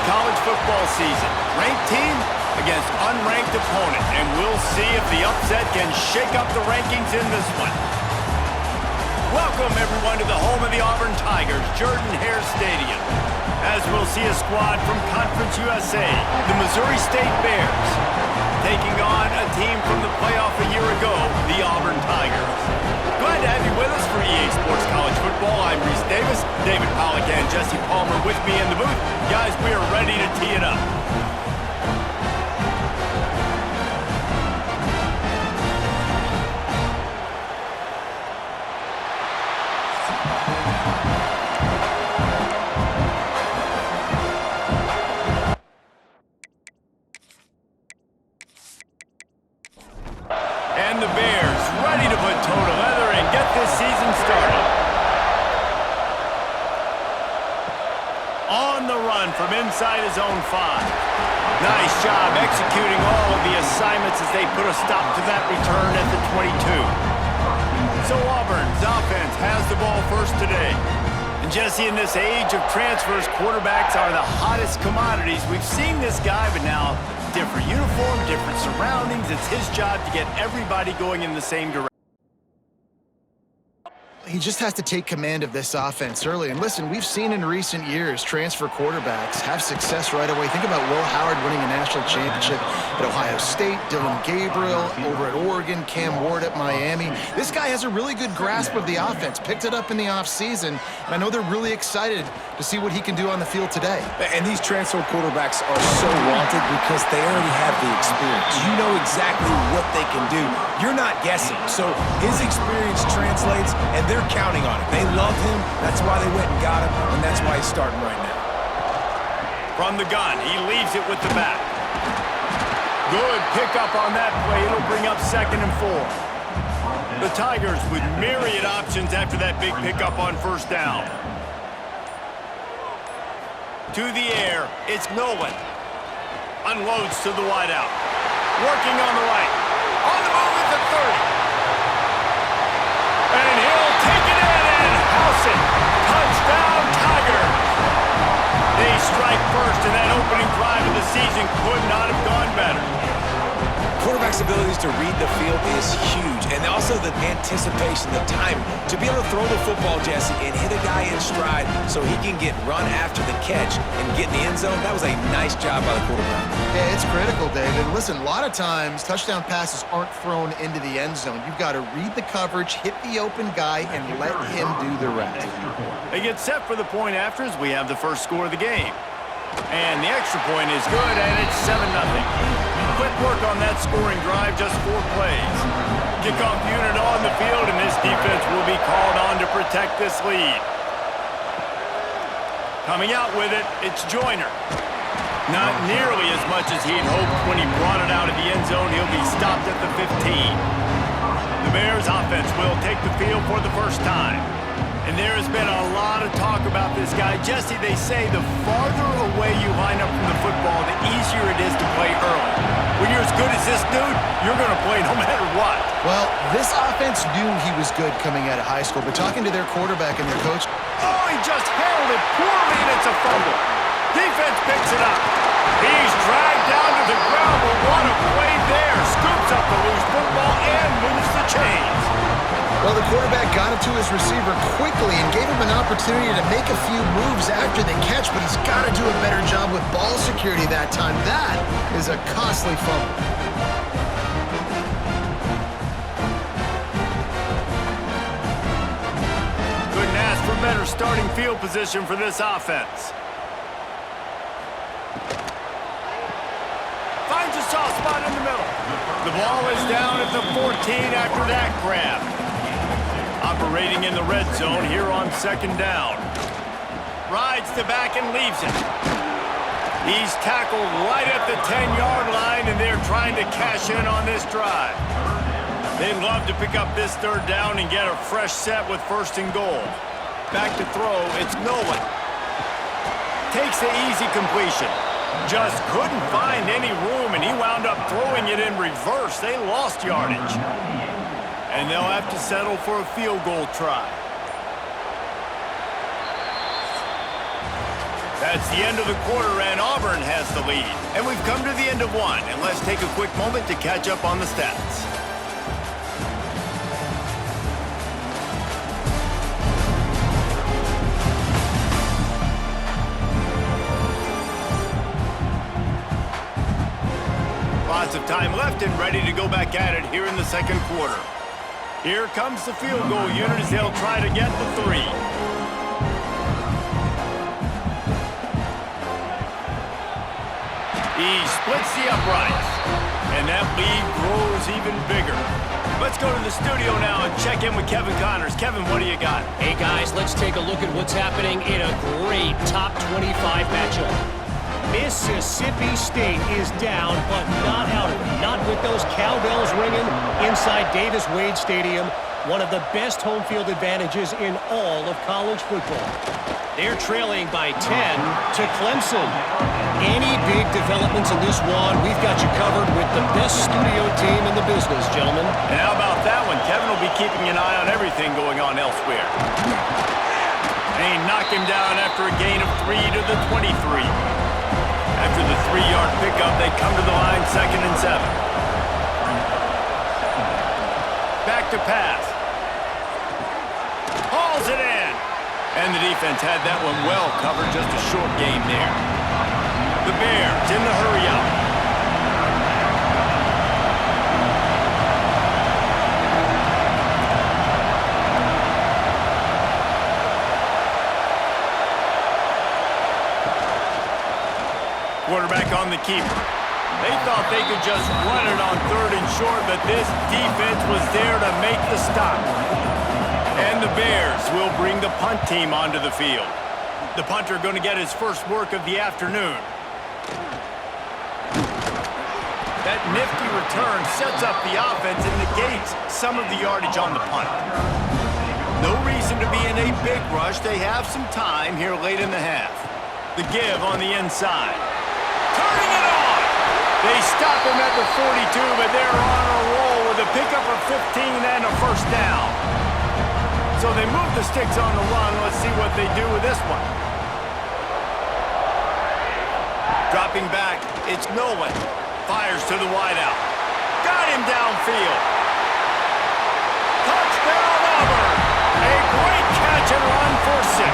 college football season. Ranked team against unranked opponent, and we'll see if the upset can shake up the rankings in this one. Welcome, everyone, to the home of the Auburn Tigers, Jordan-Hare Stadium. As we'll see a squad from Conference USA, the Missouri State Bears, taking on a team from the playoff a year ago, the Auburn Tigers. Glad to have you with us for EA Sports College Football. I'm Reese Davis, David Pollack and Jesse Palmer with me in the booth. Guys, we are ready to tee it up. And the Bears ready to put toe to leather and get this season started. On the run from inside his own 5. Nice job executing all of the assignments as they put a stop to that return at the 22. So Auburn's offense has the ball first today. And Jesse, in this age of transfers, quarterbacks are the hottest commodities. We've seen this guy, but now different uniform, different surroundings. It's his job to get everybody going in the same direction. He just has to take command of this offense early. And listen, we've seen in recent years transfer quarterbacks have success right away. Think about Will Howard winning a national championship at Ohio State, Dylan Gabriel over at Oregon, Cam Ward at Miami. This guy has a really good grasp of the offense, picked it up in the offseason, and I know they're really excited to see what he can do on the field today. And these transfer quarterbacks are so wanted because they already have the experience. You know exactly what they can do. You're not guessing. So his experience translates, and they're counting on it. They love him. That's why they went and got him, and that's why he's starting right now. From the gun, he leaves it with the back. Good pickup on that play. It'll bring up 2nd and 4. The Tigers with myriad options after that big pickup on first down. To the air, it's Nolan. Unloads to the wideout. Working on the right. On the move at the 30. And he'll take it in and house it. Touchdown, Tigers. They strike first, and that opening drive of the season could not have gone better. Quarterback's abilities to read the field is huge, and also the anticipation, the time to be able to throw the football, Jesse, and hit a guy in stride so he can get run after the catch and get in the end zone. That was a nice job by the quarterback. Yeah, it's critical, David. Listen, a lot of times touchdown passes aren't thrown into the end zone. You've got to read the coverage, hit the open guy, and let him do the rest. They get set for the point after as we have the first score of the game. And the extra point is good, and it's 7-0. Quick work on that scoring drive, just 4 plays. Kickoff unit on the field, and this defense will be called on to protect this lead. Coming out with it, it's Joyner. Not nearly as much as he'd hoped when he brought it out of the end zone. He'll be stopped at the 15. The Bears offense will take the field for the first time. And there has been a lot of talk about this guy. Jesse, they say the farther away you line up from the football, the easier it is to play early. When you're as good as this dude, you're going to play no matter what. Well, this offense knew he was good coming out of high school, but talking to their quarterback and their coach... Oh, he just handled it poorly, and it's a fumble. Defense picks it up. He's dragged down to the ground, but what a play there. Scoops up the loose football and moves the chains. Well, the quarterback got it to his receiver quickly and gave him an opportunity to make a few moves after the catch, but he's got to do a better job with ball security that time. That is a costly fumble. Couldn't ask for better starting field position for this offense. Finds a soft spot in the middle. The ball is down at the 14 after that grab. Operating in the red zone here on 2nd down. Rides the back and leaves it. He's tackled right at the 10-yard line, and they're trying to cash in on this drive. They'd love to pick up this 3rd down and get a fresh set with 1st and goal. Back to throw, it's Nolan. Takes the easy completion. Just couldn't find any room, and he wound up throwing it in reverse. They lost yardage. And they'll have to settle for a field goal try. That's the end of the quarter, and Auburn has the lead. And we've come to the end of one, and let's take a quick moment to catch up on the stats. Lots of time left and ready to go back at it here in the second quarter. Here comes the field goal unit as they'll try to get the three. He splits the uprights, and that lead grows even bigger. Let's go to the studio now and check in with Kevin Connors. Kevin, what do you got? Hey, guys, let's take a look at what's happening in a great top 25 matchup. Mississippi State is down, but not out of it. Not with those cowbells ringing inside Davis-Wade Stadium, one of the best home field advantages in all of college football. They're trailing by 10 to Clemson. Any big developments in this one, we've got you covered with the best studio team in the business, gentlemen. And how about that one? Kevin will be keeping an eye on everything going on elsewhere. And he knocked him down after a gain of 3 to the 23. After the 3-yard pickup, they come to the line 2nd and 7. Back to pass. Hauls it in. And the defense had that one well covered, just a short game there. The Bears in the hurry-up. Quarterback on the keeper. They thought they could just run it on 3rd and short, but this defense was there to make the stop. And the Bears will bring the punt team onto the field. The punter going to get his first work of the afternoon. That nifty return sets up the offense and negates some of the yardage on the punt. No reason to be in a big rush. They have some time here late in the half. The give on the inside. Turning it on! They stop him at the 42, but they're on a roll with a pickup of 15 and a first down. So they move the sticks on the run. Let's see what they do with this one. Dropping back, it's Nolan. Fires to the wideout. Got him downfield. Touchdown, Auburn! A great catch and run for 6.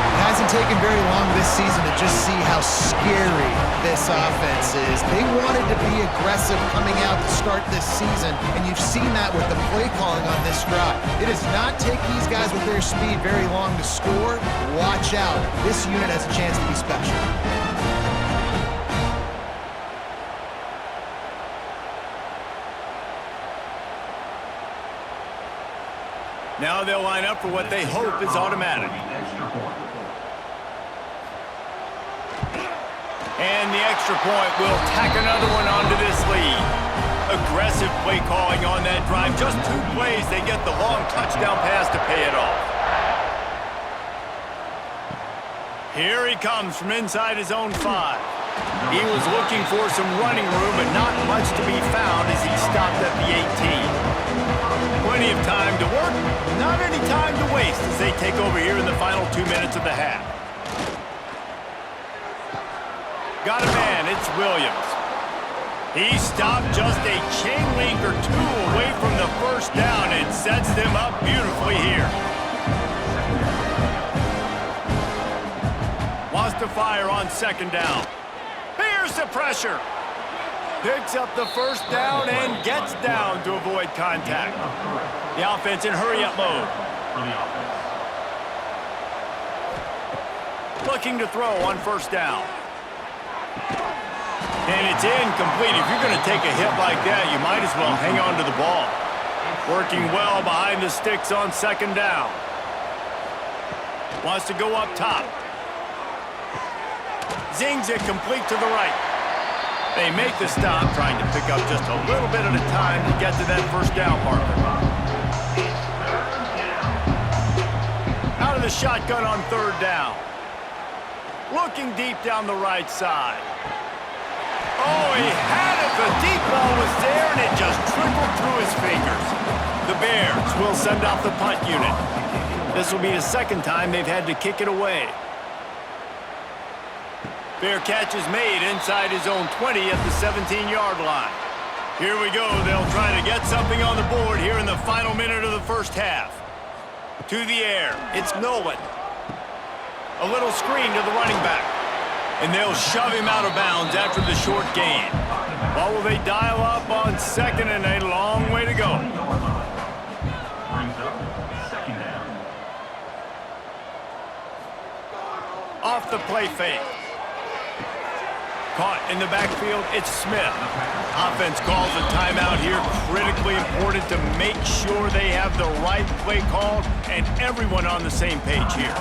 It hasn't taken very long this season to just see how scary this offense is. They wanted to be aggressive coming out to start this season, and you've seen that with the play calling on this drive. It does not take these guys with their speed very long to score. Watch out. This unit has a chance to be special. Now they'll line up for what they hope is automatic. And the extra point will tack another one onto this lead. Aggressive play calling on that drive. Just 2 plays, they get the long touchdown pass to pay it off. Here he comes from inside his own 5. He was looking for some running room, but not much to be found as he stopped at the 18. Plenty of time to work, not any time to waste as they take over here in the final 2 minutes of the half. Got a man, it's Williams. He stopped just a chain link or 2 away from the first down and sets them up beautifully here. Wants to fire on 2nd down. Here's the pressure. Picks up the first down and gets down to avoid contact. The offense in hurry-up mode. Looking to throw on 1st down. And it's incomplete. If you're going to take a hit like that, you might as well hang on to the ball. Working well behind the sticks on 2nd down. Wants to go up top. Zings it complete to the right. They make the stop, trying to pick up just a little bit at a time to get to that first down marker. Out of the shotgun on 3rd down. Looking deep down the right side. Oh, he had it. The deep ball was there, and it just trickled through his fingers. The Bears will send out the punt unit. This will be the 2nd time they've had to kick it away. Fair catch is made inside his own 20 at the 17-yard line. Here we go. They'll try to get something on the board here in the final minute of the first half. To the air. It's Nolan. A little screen to the running back. And they'll shove him out of bounds after the short gain. What will they dial up on second and a long way to go? Off the play fake. Caught in the backfield, it's Smith. Offense calls a timeout here. Critically important to make sure they have the right play called and everyone on the same page here.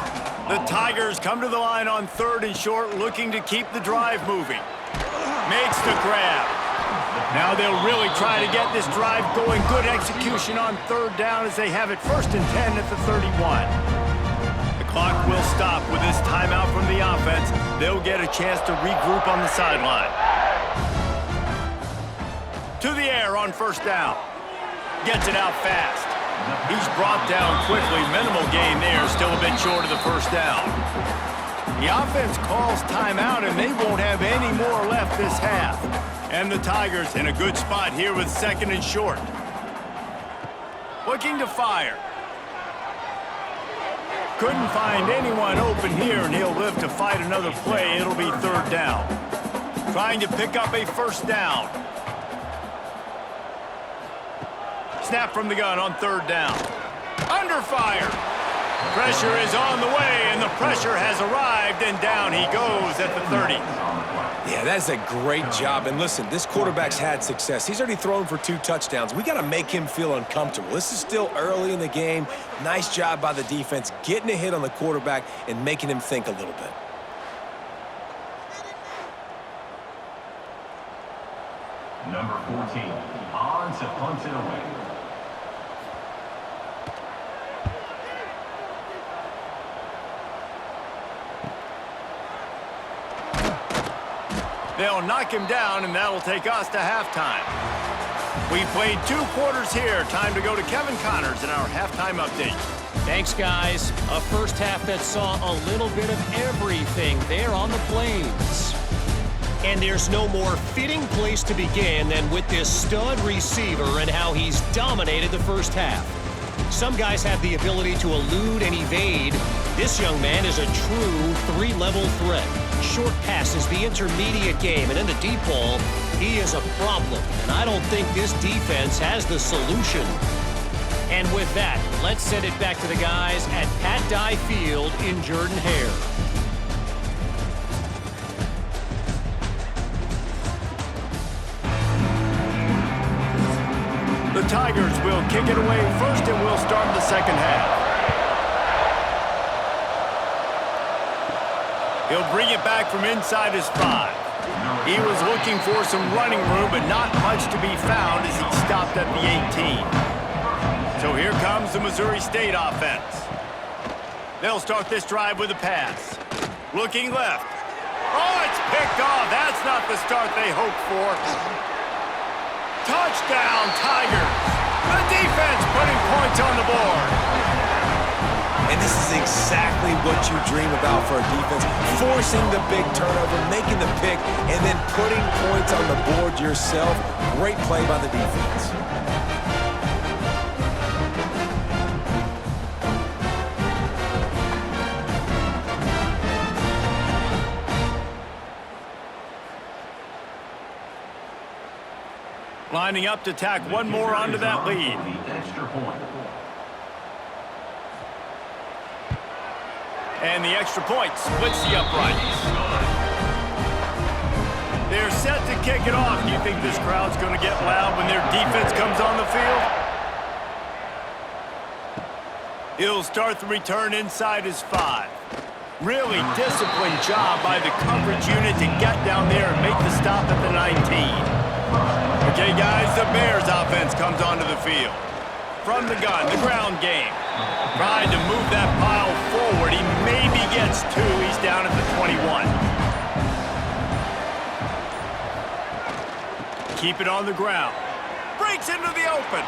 The Tigers come to the line on 3rd and short, looking to keep the drive moving. Makes the grab. Now they'll really try to get this drive going. Good execution on 3rd down as they have it 1st and 10 at the 31. Clock will stop with this timeout from the offense. They'll get a chance to regroup on the sideline. To the air on 1st down. Gets it out fast. He's brought down quickly. Minimal gain there. Still a bit short of the 1st down. The offense calls timeout, and they won't have any more left this half. And the Tigers in a good spot here with 2nd and short. Looking to fire. Couldn't find anyone open here, and he'll live to fight another play. It'll be 3rd down. Trying to pick up a 1st down. Snap from the gun on 3rd down. Under fire. Pressure is on the way, and the pressure has arrived, and down he goes at the 30. Yeah, that's a great job. And listen, this quarterback's had success. He's already thrown for 2 touchdowns. We got to make him feel uncomfortable. This is still early in the game. Nice job by the defense, getting a hit on the quarterback and making him think a little bit. Number 14, on to punt it away. They'll knock him down, and that'll take us to halftime. We played 2 quarters here. Time to go to Kevin Connors in our halftime update. Thanks, guys. A first half that saw a little bit of everything there on the Plains. And there's no more fitting place to begin than with this stud receiver and how he's dominated the first half. Some guys have the ability to elude and evade. This young man is a true 3-level threat. Short passes, the intermediate game, and in the deep ball, he is a problem. And I don't think this defense has the solution. And with that, let's send it back to the guys at Pat Dye Field in Jordan-Hare. The Tigers will kick it away first, and we'll start the second half. He'll bring it back from inside his 5. He was looking for some running room, but not much to be found as he stopped at the 18. So here comes the Missouri State offense. They'll start this drive with a pass. Looking left. Oh, it's picked off. That's not the start they hoped for. Touchdown, Tigers. The defense putting points on the board. And this is exactly what you dream about for a defense. Forcing the big turnover, making the pick, and then putting points on the board yourself. Great play by the defense. Lining up to tack one more onto that lead. The extra point. And the extra point splits the uprights. They're set to kick it off. Do you think this crowd's going to get loud when their defense comes on the field? He'll start the return inside his 5. Really disciplined job by the coverage unit to get down there and make the stop at the 19. Okay, guys, the Bears offense comes onto the field. From the gun, the ground game. Tried to move that pile forward. He maybe gets 2. He's down at the 21. Keep it on the ground. Breaks into the open.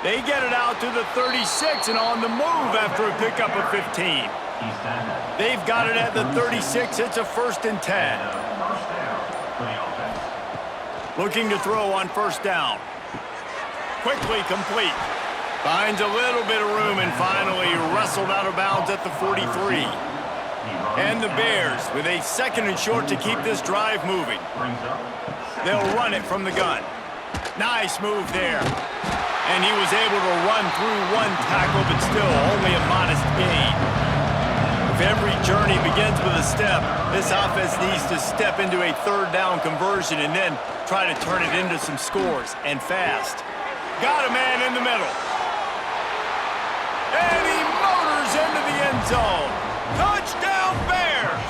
They get it out to the 36 and on the move after a pickup of 15. He's tackled. They've got it at the 36. It's a 1st and 10. First down for the offense. Looking to throw on 1st down. Quickly complete. Finds a little bit of room and finally wrestled out of bounds at the 43. And the Bears with a 2nd and short to keep this drive moving. They'll run it from the gun. Nice move there. And he was able to run through 1 tackle, but still only a modest gain. If every journey begins with a step, this offense needs to step into a 3rd down conversion and then try to turn it into some scores, and fast. Got a man in the middle. And he motors into the end zone. Touchdown, Bears!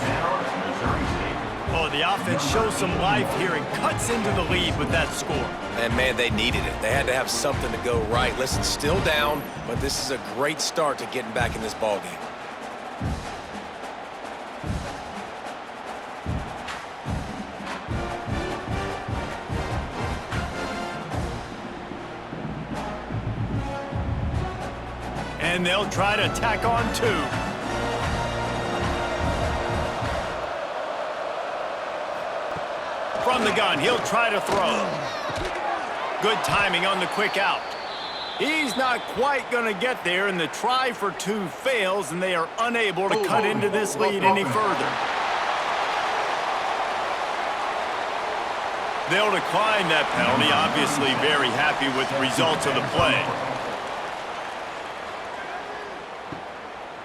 Oh, the offense shows some life here and cuts into the lead with that score. And, man, they needed it. They had to have something to go right. Listen, still down, but this is a great start to getting back in this ballgame. And they'll try to tack on 2. From the gun, he'll try to throw. Good timing on the quick out. He's not quite going to get there, and the try for 2 fails, and they are unable to cut into this lead any further. They'll decline that penalty, obviously very happy with the results of the play.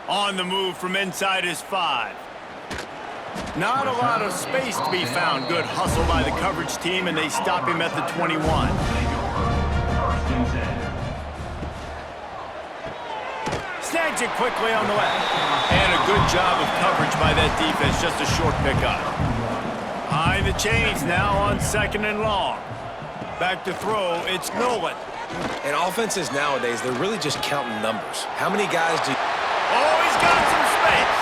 On the move from inside his 5. Not a lot of space to be found. Good hustle by the coverage team, and they stop him at the 21. Snags it quickly on the left. And a good job of coverage by that defense, just a short pickup. Behind the chains now on 2nd and long. Back to throw, it's Nolan. And offenses nowadays, they're really just counting numbers. How many guys do... Oh, he's got some space.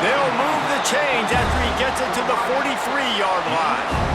They'll move the chains after he gets it to the 43-yard line.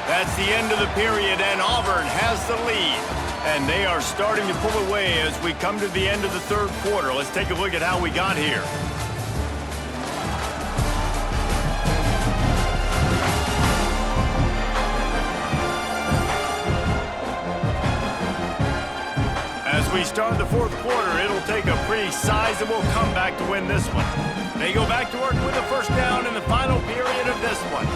That's the end of the period, and Auburn has the lead. And they are starting to pull away as we come to the end of the 3rd quarter. Let's take a look at how we got here. As we start the 4th quarter, it'll take a pretty sizable comeback to win this one. They go back to work with a 1st down in the final period of this one.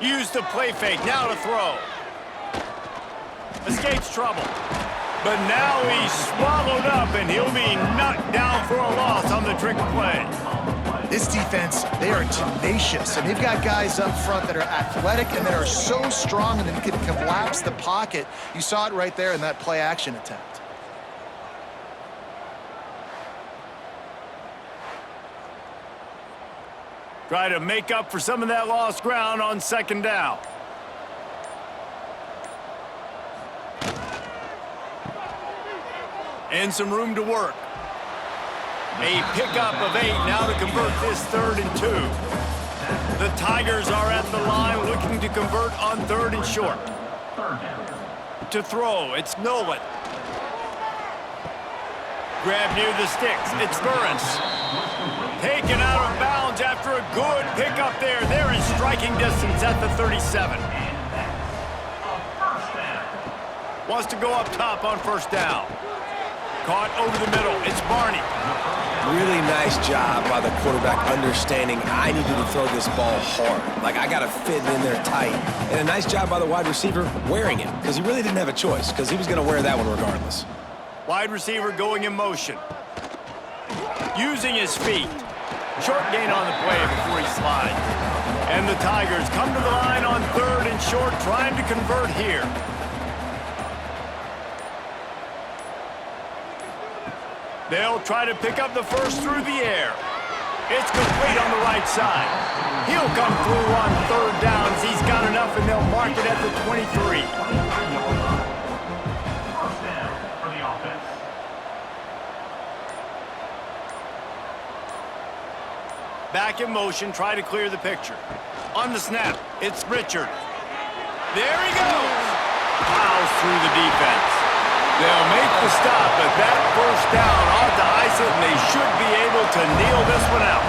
Use the play fake, now to throw. Escapes trouble. But now he's swallowed up, and he'll be knocked down for a loss on the trick play. This defense, they are tenacious, and they've got guys up front that are athletic and that are so strong and that can collapse the pocket. You saw it right there in that play-action attempt. Try to make up for some of that lost ground on 2nd down. And some room to work. A pickup of 8 now to convert this 3rd and 2. The Tigers are at the line looking to convert on 3rd and short. To throw, it's Nolan. Grab near the sticks, it's Burris. Taken out of bounds after a good pickup there. They're in striking distance at the 37. Wants to go up top on 1st down. Caught over the middle. It's Barney. Really nice job by the quarterback understanding I needed to throw this ball hard. Like, I got to fit in there tight. And a nice job by the wide receiver wearing it, because he really didn't have a choice, because he was going to wear that one regardless. Wide receiver going in motion. Using his feet. Short gain on the play before he slides. And the Tigers come to the line on 3rd and short, trying to convert here. They'll try to pick up the first through the air. It's complete on the right side. He'll come through on third down as he's got enough, and they'll mark it at the 23. First down for the offense. Back in motion, try to clear the picture. On the snap, it's Richard. There he goes! Plows through the defense. They'll make the stop, but that first down ought to ice it, and they should be able to kneel this one out.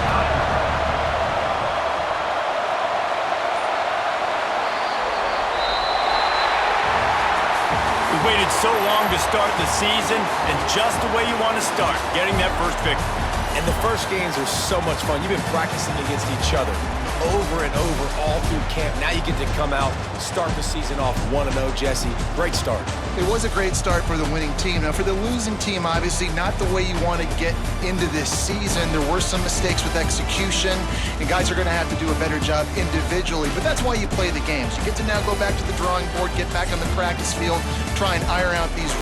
We waited so long to start the season, and just the way you want to start, getting that first victory. And the first games are so much fun. You've been practicing against each other over and over all through camp. Now you get to come out, start the season off 1-0, Jesse. Great start. It was a great start for the winning team. Now, for the losing team, obviously not the way you want to get into this season. There were some mistakes with execution, and guys are going to have to do a better job individually. But that's why you play the games. You get to now go back to the drawing board, get back on the practice field, try and iron out these